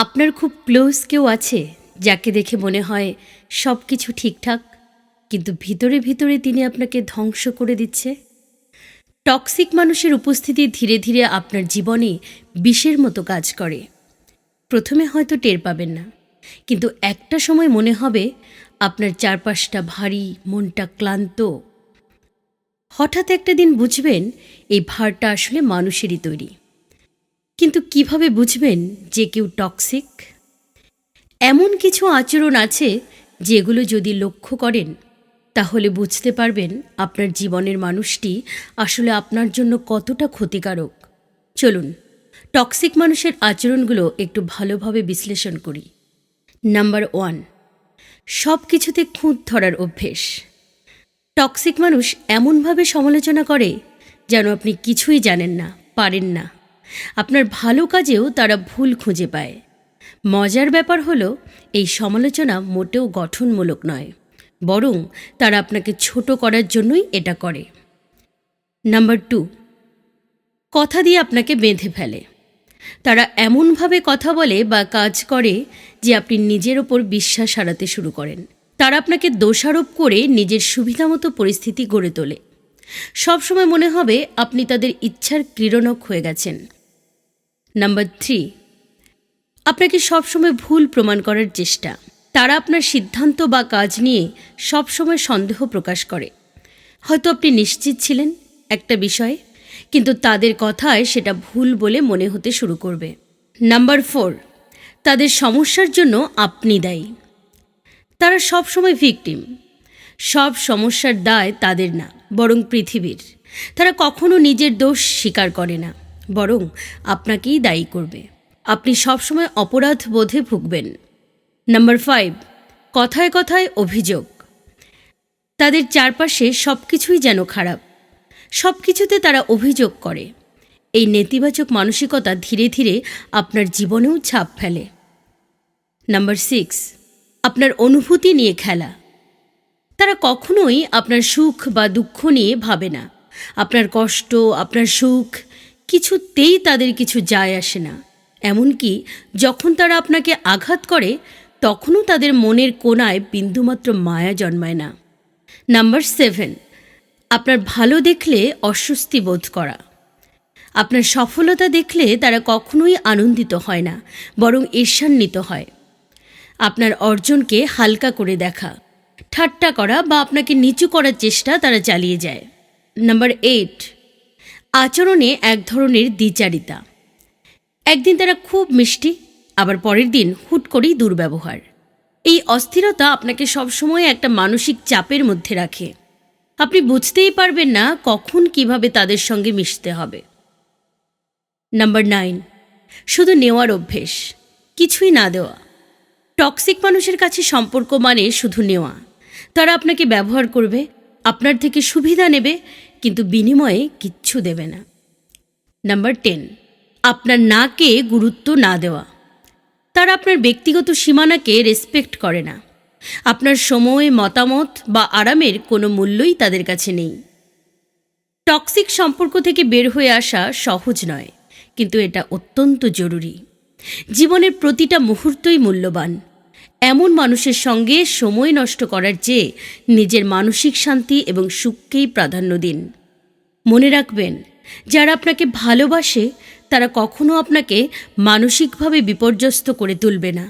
আপনার খুব ক্লোজ কেউ আছে যাকে দেখে মনে হয় সব কিছু ঠিকঠাক, কিন্তু ভিতরে ভিতরে তিনি আপনাকে ধ্বংস করে দিচ্ছে। টক্সিক মানুষের উপস্থিতি ধীরে ধীরে আপনার জীবনে বিষের মতো কাজ করে। প্রথমে হয়তো টের পাবেন না, কিন্তু একটা সময় মনে হবে আপনার চারপাশটা ভারী, মনটা ক্লান্ত। হঠাৎ একটা দিন বুঝবেন এই ভারটা আসলে মানুষেরই তৈরি। কিন্তু কিভাবে বুঝবেন যে কেউ টক্সিক? এমন কিছু আচরণ আছে যেগুলো যদি লক্ষ্য করেন তাহলে বুঝতে পারবেন আপনার জীবনের মানুষটি আসলে আপনার জন্য কতটা ক্ষতিকারক। চলুন টক্সিক মানুষের আচরণগুলো একটু ভালোভাবে বিশ্লেষণ করি। নাম্বার 1, সব কিছুতে খুঁত ধরার অভ্যেস। টক্সিক মানুষ এমনভাবে সমালোচনা করে যেন আপনি কিছুই জানেন না, পারেন না। আপনার ভালো কাজেও তারা ভুল খুঁজে পায়। মজার ব্যাপার হলো এই সমালোচনা মোটেও গঠনমূলক নয়, বরং তারা আপনাকে ছোট করার জন্যই এটা করে। নাম্বার 2, কথা দিয়ে আপনাকে বেঁধে ফেলে। তারা এমনভাবে কথা বলে বা কাজ করে যে আপনি নিজের ওপর বিশ্বাস হারাতে শুরু করেন। তারা আপনাকে দোষারোপ করে নিজের সুবিধামতো পরিস্থিতি গড়ে তোলে। সবসময় মনে হবে আপনি তাদের ইচ্ছার ক্রীড়নক হয়ে গেছেন। নাম্বার 3, আপনাকে সবসময় ভুল প্রমাণ করার চেষ্টা। তারা আপনার সিদ্ধান্ত বা কাজ নিয়ে সবসময় সন্দেহ প্রকাশ করে। হয়তো আপনি নিশ্চিত ছিলেন একটা বিষয়ে, কিন্তু তাদের কথায় সেটা ভুল বলে মনে হতে শুরু করবে। নাম্বার 4, তাদের সমস্যার জন্য আপনি দায়ী। তারা সবসময় ভিকটিম। সব সমস্যার দায় তাদের না, বরং পৃথিবীর। তারা কখনো নিজের দোষ স্বীকার করে না, বরং আপনাকেই দায়ী করবে। আপনি সবসময় অপরাধ বোধে ভুগবেন। নাম্বার 5, কথায় কথায় অভিযোগ। তাদের চারপাশে সব কিছুই যেন খারাপ। সব কিছুতে তারা অভিযোগ করে। এই নেতিবাচক মানসিকতা ধীরে ধীরে আপনার জীবনেও ছাপ ফেলে। নাম্বার 6, আপনার অনুভূতি নিয়ে খেলা। তারা কখনোই আপনার সুখ বা দুঃখ নিয়ে ভাবে না। আপনার কষ্ট, আপনার সুখ কিছুতেই তাদের কিছু যায় আসে না। এমনকি যখন তারা আপনাকে আঘাত করে তখনও তাদের মনের কোণায় বিন্দুমাত্র মায়া জন্মায় না। নাম্বার 7, আপনার ভালো দেখলে অস্বস্তি বোধ করা। আপনার সফলতা দেখলে তারা কখনোই আনন্দিত হয় না, বরং ঈর্ষান্বিত হয়। আপনার অর্জনকে হালকা করে দেখা, ঠাট্টা করা বা আপনাকে নিচু করার চেষ্টা তারা চালিয়ে যায়। নাম্বার 8, আচরণে এক ধরনের দ্বিচারিতা। একদিন তারা খুব মিষ্টি, আবার পরের দিন হুট করেই দুর্ব্যবহার। এই অস্থিরতা আপনাকে সবসময় একটা মানসিক চাপের মধ্যে রাখে। আপনি বুঝতেই পারবেন না কখন কিভাবে তাদের সঙ্গে মিশতে হবে। নাম্বার 9, শুধু নেওয়ার অভ্যেস, কিছুই না দেওয়া। টক্সিক মানুষের কাছে সম্পর্ক মানে শুধু নেওয়া। তারা আপনাকে ব্যবহার করবে, আপনার থেকে সুবিধা নেবে, কিন্তু বিনিময়ে কিচ্ছু দেবে না। নাম্বার 10, আপনার নাকে গুরুত্ব না দেওয়া। তারা আপনার ব্যক্তিগত সীমানাকে রেসপেক্ট করে না। আপনার সময়, মতামত বা আরামের কোনো মূল্যই তাদের কাছে নেই। টক্সিক সম্পর্ক থেকে বের হয়ে আসা সহজ নয়, কিন্তু এটা অত্যন্ত জরুরি। জীবনের প্রতিটা মুহূর্তই মূল্যবান। এমন মানুষের সঙ্গে সময় নষ্ট করার চেয়ে নিজের মানসিক শান্তি এবং সুখকেই প্রাধান্য দিন। মনে রাখবেন, যারা আপনাকে ভালোবাসে তারা কখনো আপনাকে মানসিকভাবে বিপর্যস্ত করে তুলবে না।